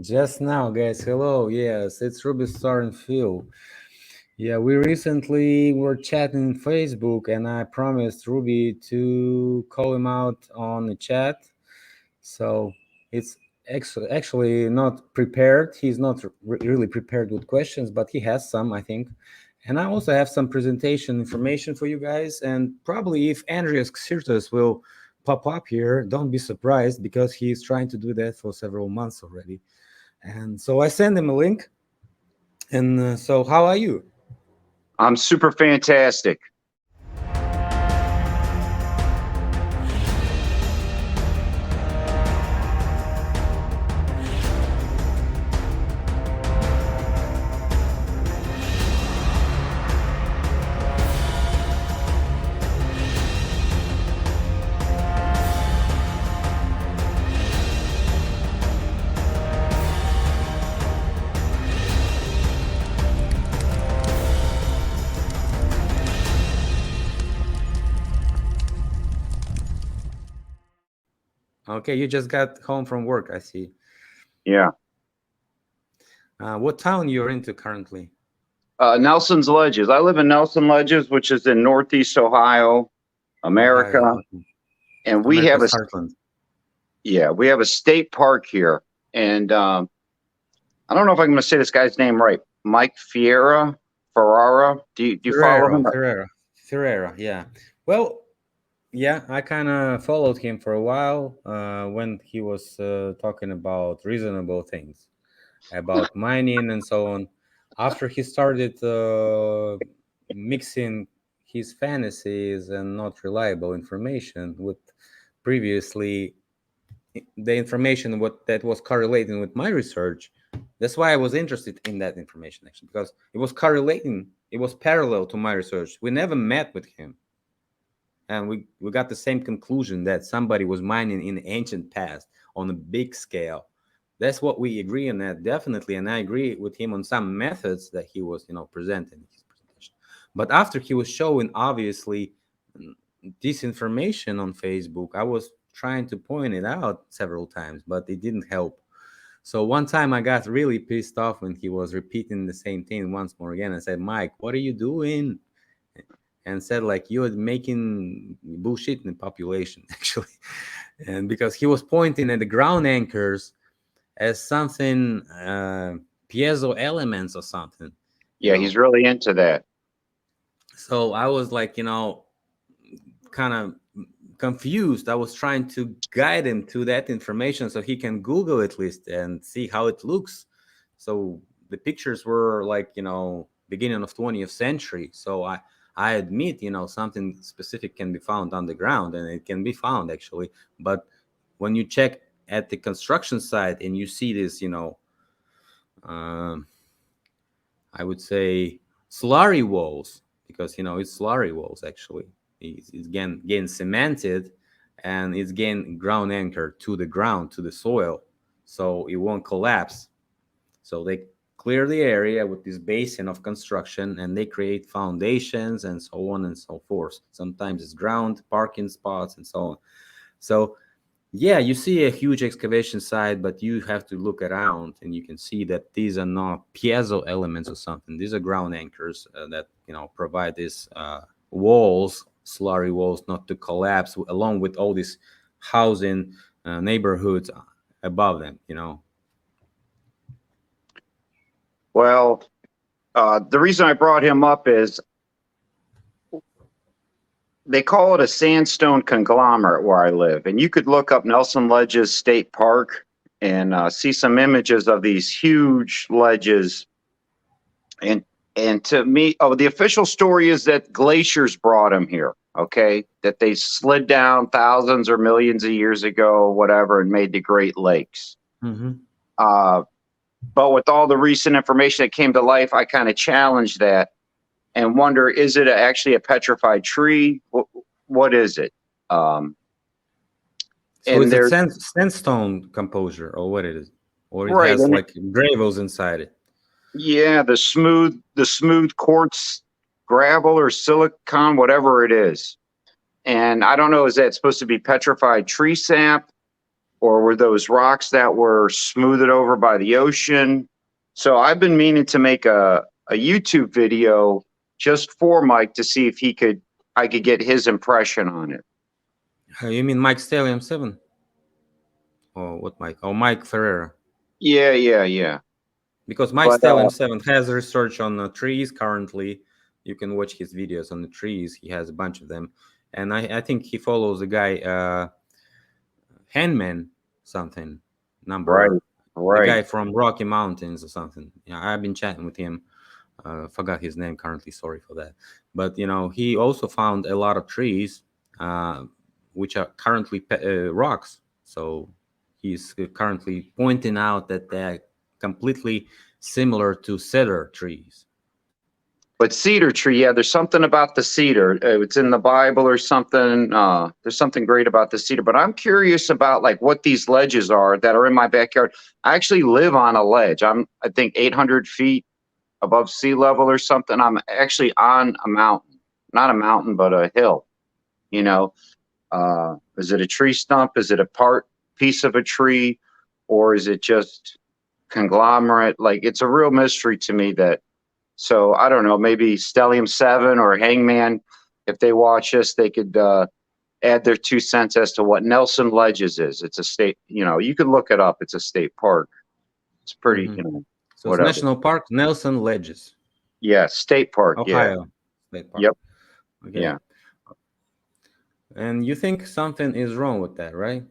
Just now, guys. Hello. Yes, it's Rubestar and Phil. Yeah, we recently were chatting on Facebook, and I promised Ruby to call him out on the chat. So it's actually not prepared. He's not really prepared with questions, but he has some, I think. And I also have some presentation information for you guys. And probably if Andreas Xerxes will pop up here, don't be surprised because he's trying to do that for several months already. And so I send him a link. And so, how are you? I'm super fantastic. Okay, you just got home from work, I see. Yeah. What town you're into currently? Nelson's Ledges. I live in Nelson Ledges, which is in Northeast Ohio, America. Ohio. And we have Heartland. we have a state park here. And I don't know if I'm going to say this guy's name right. Mike Ferrara. Do you follow him? Ferrara, yeah. Well, yeah, I kind of followed him for a while when he was talking about reasonable things, about mining and so on. After he started mixing his fantasies and not reliable information with previously the information that was correlating with my research, that's why I was interested in that information actually, because it was correlating, it was parallel to my research. We never met with him, and we got the same conclusion that somebody was mining in the ancient past on a big scale. That's what we agree on that, definitely. And I agree with him on some methods that he was presenting in his presentation. But after he was showing obviously disinformation on Facebook, I was trying to point it out several times, but it didn't help. So one time I got really pissed off when he was repeating the same thing once more again. I said, Mike, what are you doing? And said, like, you're making bullshit in the population, actually. And because he was pointing at the ground anchors as something piezo elements or something. Yeah, he's really into that. So I was like, kind of confused. I was trying to guide him to that information so he can Google at least and see how it looks. So the pictures were like, beginning of 20th century. So I admit, something specific can be found on the ground, and it can be found actually. But when you check at the construction site and you see this, I would say slurry walls, because, it's slurry walls actually. It's getting cemented, and it's getting ground anchored to the ground, to the soil, so it won't collapse. So they clear the area with this basin of construction, and they create foundations and so on and so forth. Sometimes it's ground parking spots and so on. So yeah, you see a huge excavation site, but you have to look around and you can see that these are not piezo elements or something. These are ground anchors that provide these walls, slurry walls, not to collapse, along with all these housing neighborhoods above them. Well, the reason I brought him up is they call it a sandstone conglomerate where I live. And you could look up Nelson Ledges State Park and see some images of these huge ledges. And to me, the official story is that glaciers brought them here, okay? That they slid down thousands or millions of years ago, whatever, and made the Great Lakes. Mm-hmm. But with all the recent information that came to life, I kind of challenged that and wonder, is it actually a petrified tree? What is it? So is it sandstone composure, or what it is? Or it has like gravels inside it? Yeah, the smooth quartz gravel or silicon, whatever it is. And I don't know, is that supposed to be petrified tree sap? or were those rocks that were smoothed over by the ocean? So I've been meaning to make a YouTube video just for Mike to see if I could get his impression on it. You mean Mike Stallion 7? Or what Mike? Oh, Mike Ferreira. Yeah. Because Mike But Stallion 7 has research on trees currently. You can watch his videos on the trees. He has a bunch of them. And I think he follows a guy, Handman something, number. The right. guy from Rocky Mountains or something. Yeah, I've been chatting with him. Forgot his name currently. Sorry for that. But he also found a lot of trees, which are currently rocks. So he's currently pointing out that they're completely similar to cedar trees. But cedar tree, yeah, there's something about the cedar. It's in the Bible or something. There's something great about the cedar. But I'm curious about like what these ledges are that are in my backyard. I actually live on a ledge. I think 800 feet above sea level or something. I'm actually on a mountain, not a mountain, but a hill. Is it a tree stump? Is it a piece of a tree, or is it just conglomerate? Like, it's a real mystery to me that. So I don't know, maybe Stellium 7 or Hangman, if they watch us, they could add their 2 cents as to what Nelson Ledges is. It's a state, you can look it up. It's a state park. It's pretty, So whatever. it's National Park Nelson Ledges. Yeah, state park. Ohio. Yeah. State park. Yep. Okay. Yeah. And you think something is wrong with that, right?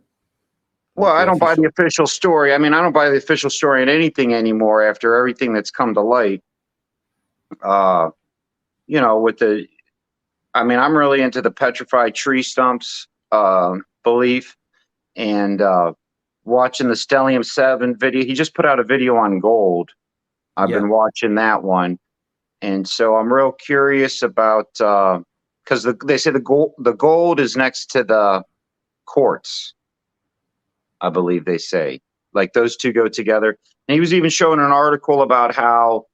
Well, I don't buy the official story. I mean, I don't buy the official story in anything anymore after everything that's come to light. I'm really into the petrified tree stumps belief, and watching the Stellium 7 video. He just put out a video on gold. I've been watching that one. And so I'm real curious about, because they say the gold is next to the quartz, I believe they say. Like those two go together. And he was even showing an article about how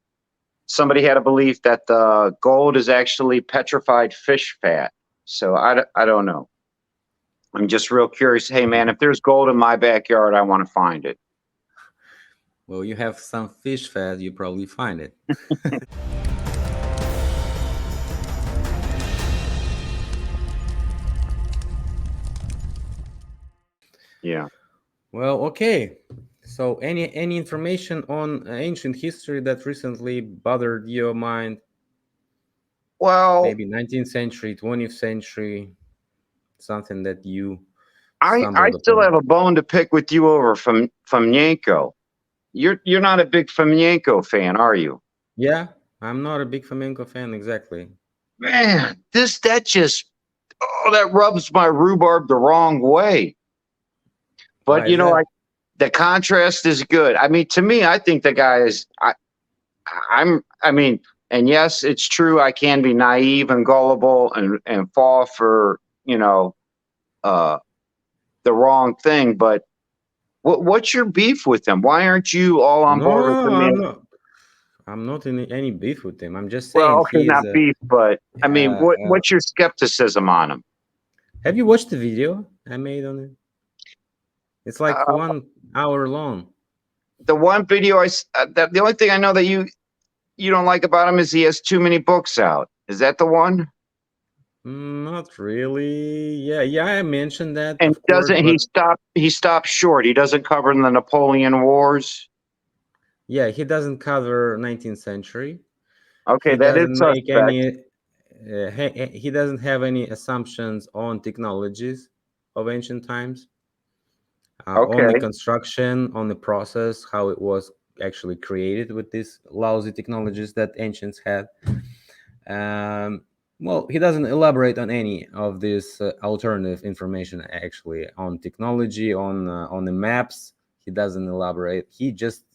somebody had a belief that the gold is actually petrified fish fat. So I don't know. I'm just real curious. Hey, man, if there's gold in my backyard, I want to find it. Well, you have some fish fat, you probably find it. Yeah. Well, okay. So any information on ancient history that recently bothered your mind? Well, Maybe 19th century, 20th century, something that you I stumbled still upon. have a bone to pick with you over from Fomenko. You're not a big Fomenko fan, are you? Yeah, I'm not a big Fomenko fan, exactly. Man, that rubs my rhubarb the wrong way. But the contrast is good. I mean, to me, I think the guy is. And yes, it's true. I can be naive and gullible and fall for the wrong thing. But what's your beef with him? Why aren't you all on board with No, him? I'm not in any beef with him. I'm just Well, saying okay, he is. not beef, but I mean, Uh, uh, what's your skepticism on him? have you watched the video I made on it? It's like 1 hour long. The one video the only thing I know that you don't like about him is he has too many books out. Is that the one? Not really. Yeah, I mentioned that. And of course, but he stopped short. He doesn't cover the Napoleon Wars. yeah, he doesn't cover 19th century. Okay, He that is doesn't make suspect. any. He doesn't have any assumptions on technologies of ancient times. On the Okay. construction, on the process, how it was actually created with these lousy technologies that ancients had. Well, he doesn't elaborate on any of this alternative information actually on technology, on the maps. He doesn't elaborate. He just,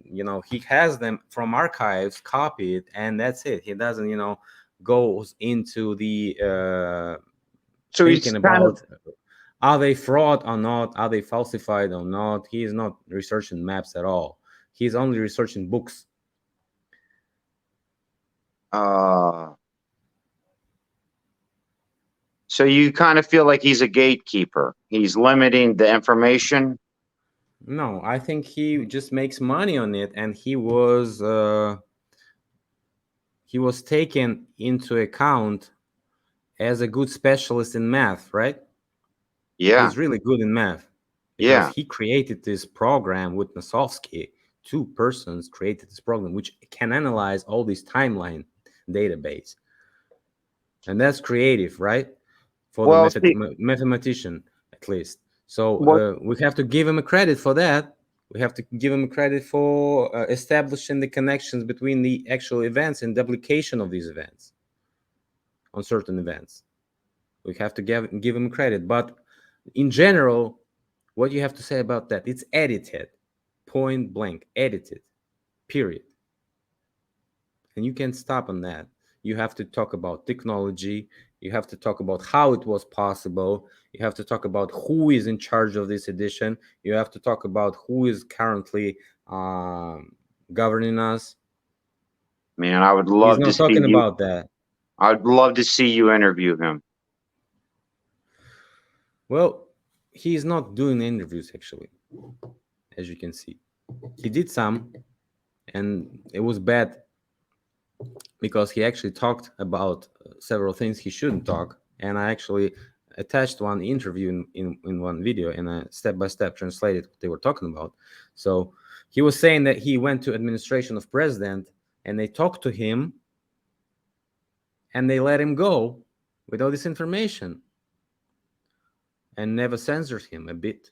he has them from archives, copied, and that's it. He doesn't, goes into the So he's thinking about are they fraud or not, are they falsified or not. He is not researching maps at all. He's only researching books. So you kind of feel like he's a gatekeeper. He's limiting the information. No, I think he just makes money on it, and he was taken into account as a good specialist in math, right? Yeah, He's really good in math because yeah. he created this program with Nosovsky. Two persons created this program which can analyze all these timeline database, and that's creative, right? For the Well, see, mathematician, at least. So what we have to give him a credit for that. We have to give him a credit for establishing the connections between the actual events and duplication of these events on certain events. We have to give him credit. But in general, what you have to say about that, it's edited, point blank, edited, period. And you can't stop on that. You have to talk about technology. You have to talk about how it was possible. You have to talk about who is in charge of this edition. You have to talk about who is currently governing us. man, I would He's love to not see talking you. about that. I'd love to see you interview him. Well, he's not doing interviews, actually, as you can see. He did some, and it was bad because he actually talked about several things he shouldn't talk. And I actually attached one interview in one video, and I step by step translated what they were talking about. So he was saying that he went to administration of president, and they talked to him, and they let him go with all this information and never censored him a bit.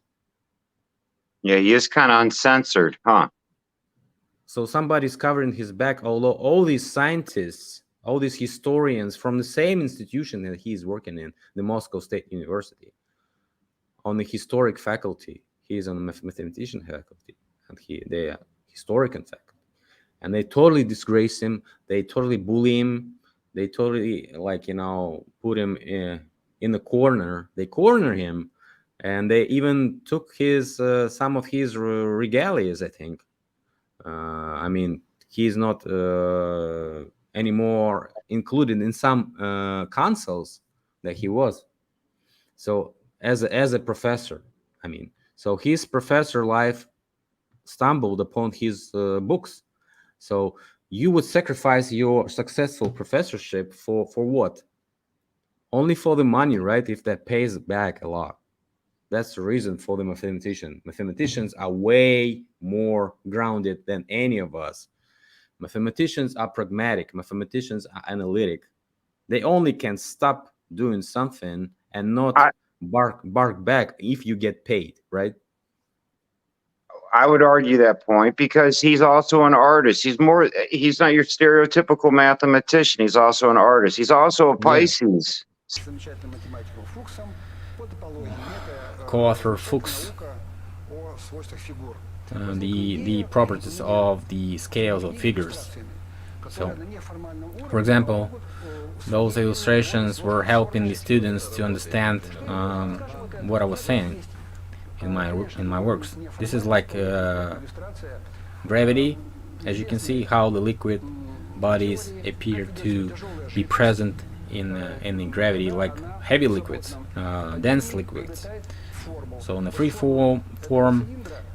Yeah, he is kind of uncensored, huh? So somebody's covering his back, although all these scientists, all these historians from the same institution that he's working in, the Moscow State University, on the historic faculty. He's on the mathematician faculty, and they are historian faculty. And they totally disgrace him. They totally bully him. They totally, put him in the corner. They corner him, and they even took his some of his regalias, I think. I mean, he's not anymore included in some councils that he was. So as a professor, I mean, so his professor life stumbled upon his books. So you would sacrifice your successful professorship for what? Only for the money, right? If that pays back a lot. That's the reason for the mathematician. Mathematicians are way more grounded than any of us. Mathematicians are pragmatic. Mathematicians are analytic. They only can stop doing something and not I, bark back if you get paid, right? I would argue that point because he's also an artist. He's not your stereotypical mathematician. He's also an artist. He's also a Yeah. Pisces. Co-author Fuchs, the properties of the scales of figures. So, for example, those illustrations were helping the students to understand what I was saying in my works. This is like gravity, as you can see, how the liquid bodies appear to be present in gravity, like heavy liquids, dense liquids. So in the free form,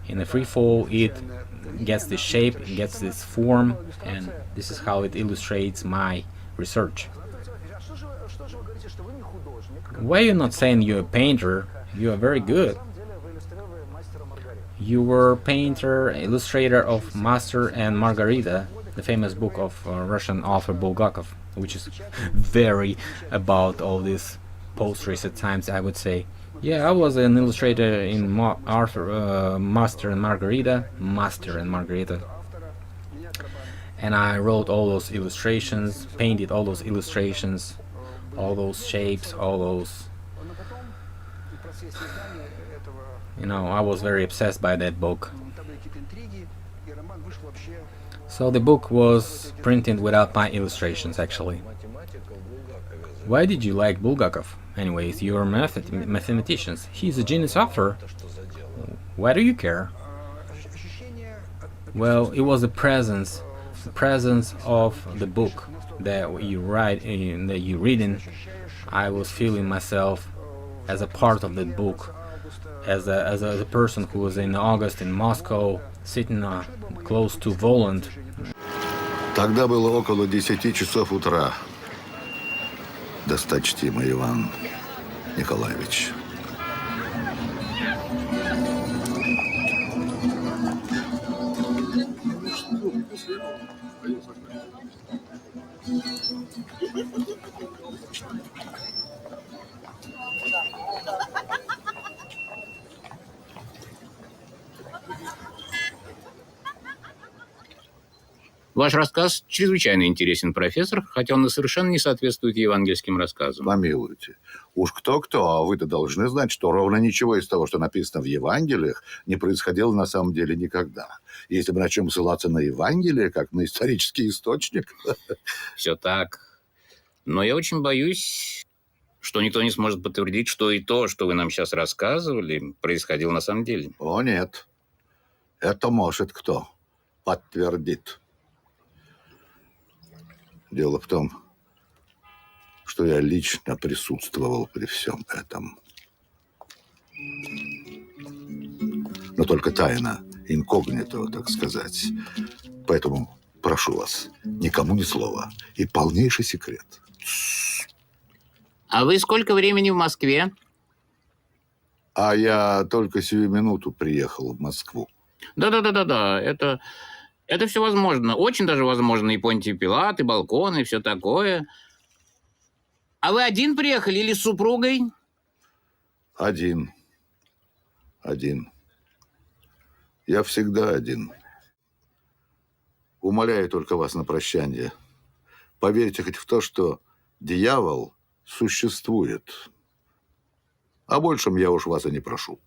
in the free fall, it gets this shape, it gets this form, and this is how it illustrates my research. Why are you not saying you're a painter? You are very good. You were a painter, illustrator of Master and Margarita, the famous book of Russian author Bulgakov, which is very about all these post-recent times, I would say. Yeah, I was an illustrator in Master and Margarita, and I wrote all those illustrations, painted all those illustrations, all those shapes, all those. I was very obsessed by that book. So the book was printed without my illustrations, actually. Why did you like Bulgakov? Anyways, you're mathematicians. He's a genius author. Why do you care? Well, it was the presence of the book that you read in, I was feeling myself as a part of that book, as a person who was in August in Moscow, sitting close to Voland. Тогда было около 10 часов утра, досточтимый Иван Николаевич. Ваш рассказ чрезвычайно интересен, профессор, хотя он и совершенно не соответствует евангельским рассказам. Помилуйте. Уж кто-кто, а вы-то должны знать, что ровно ничего из того, что написано в Евангелиях, не происходило на самом деле никогда. Если бы на чем ссылаться на Евангелие, как на исторический источник. Все так. Но я очень боюсь, что никто не сможет подтвердить, что и то, что вы нам сейчас рассказывали, происходило на самом деле. О, нет. Это может кто подтвердит. Дело в том, что я лично присутствовал при всем этом. Но только тайна, инкогнито, так сказать. Поэтому прошу вас, никому ни слова. И полнейший секрет. А вы сколько времени в Москве? А я только сию минуту приехал в Москву. Да. Это все возможно. Очень даже возможно. И Понтий Пилат, и балкон, и все такое. А вы один приехали или с супругой? Один. Я всегда один. Умоляю только вас на прощание. Поверьте хоть в то, что дьявол существует. О большем я уж вас и не прошу.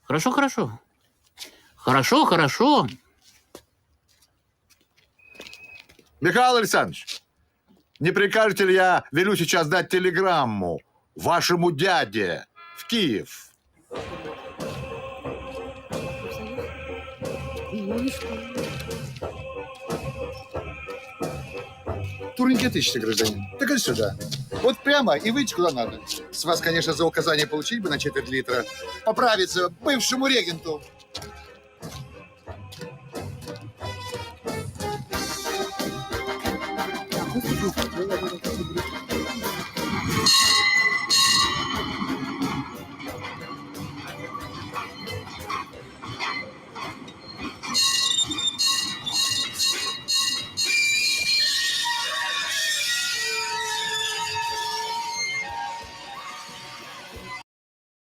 Хорошо. Михаил Александрович, не прикажете ли я велю сейчас дать телеграмму вашему дяде в Киев? Турненький тысячи, гражданин. Так иди сюда. Вот прямо и выйти куда надо. С вас, конечно, за указание получить бы на четверть литра. Поправиться бывшему регенту.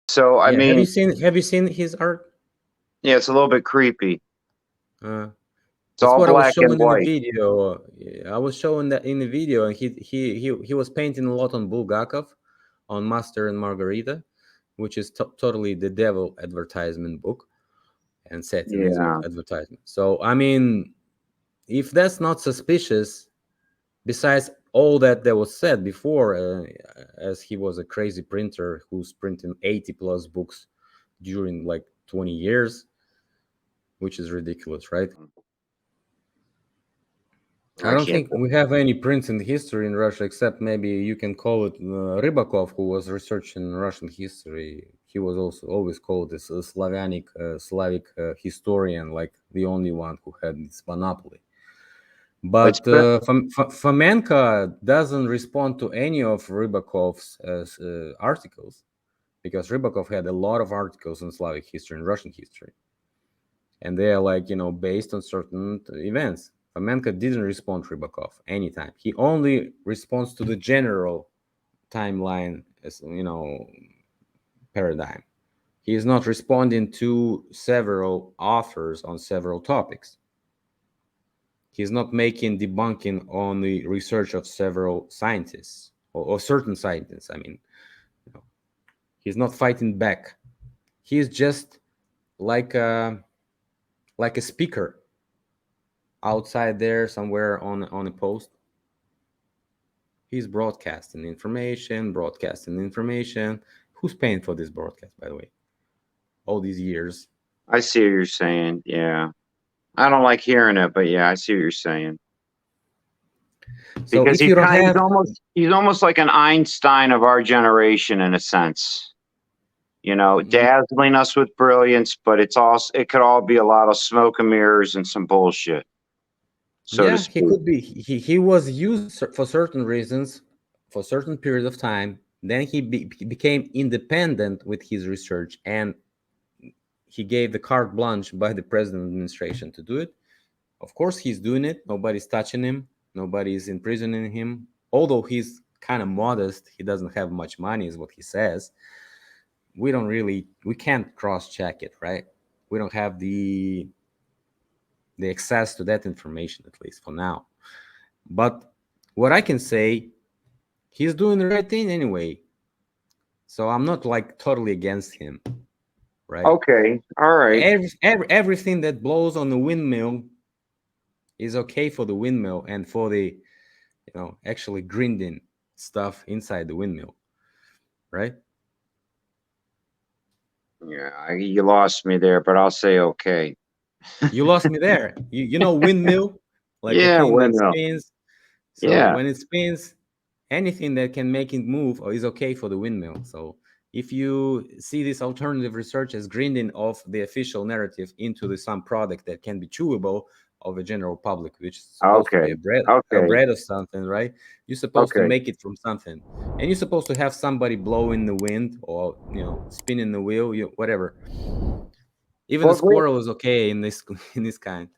So I mean, have you seen his art? yeah, it's a little bit creepy. It's It's all what I was black showing and in white. the video. I was showing that in the video, and he was painting a lot on Bulgakov, on Master and Margarita, which is totally the devil advertisement book, and set in his Yeah. advertisement. So I mean, if that's not suspicious, besides all that was said before, as he was a crazy printer who's printing 80 plus books during like 20 years, which is ridiculous, right? I don't think we have any prints in history in Russia, except maybe you can call it Rybakov, who was researching Russian history. He was also always called this Slavic historian, like the only one who had this monopoly. But Fomenko doesn't respond to any of Rybakov's articles, because Rybakov had a lot of articles in Slavic history and Russian history, and they are like, based on certain events. Fomenko didn't respond to Rybakov anytime. He only responds to the general timeline, as paradigm. He is not responding to several authors on several topics. He's not making debunking on the research of several scientists or certain scientists. I mean, he's not fighting back. He's just like a speaker outside there somewhere on a post. He's broadcasting information. Who's paying for this broadcast, by the way? All these years. I see what you're saying. Yeah. I don't like hearing it, but yeah, I see what you're saying. So Because if you don't have, he's almost like an Einstein of our generation in a sense. You know, dazzling us with brilliance, but it could all be a lot of smoke and mirrors and some bullshit. So to yeah, speak. he could be. He was used for certain reasons, for certain period of time. Then he became independent with his research, and he gave the carte blanche by the president administration to do it. Of course, he's doing it. Nobody's touching him. Nobody's imprisoning him. Although he's kind of modest, he doesn't have much money, is what he says. We can't cross-check it, right? We don't have the access to that information, at least for now. But what I can say, he's doing the right thing anyway. So I'm not like totally against him, right? Okay, all right. Everything that blows on the windmill is okay for the windmill and for the, actually grinding stuff inside the windmill, right? Yeah, you lost me there, but I'll say okay. You lost me there. You know windmill, like a Yeah, thing that windmill. spins. So Yeah. when it spins, anything that can make it move is okay for the windmill. So if you see this alternative research as grinding off the official narrative into some product that can be chewable of a general public, which is supposed to be Okay. a bread of something, right? You're supposed to Okay. make it from something, and you're supposed to have somebody blow in the wind or spinning the wheel, whatever. Even a Well, squirrel is okay in this kind.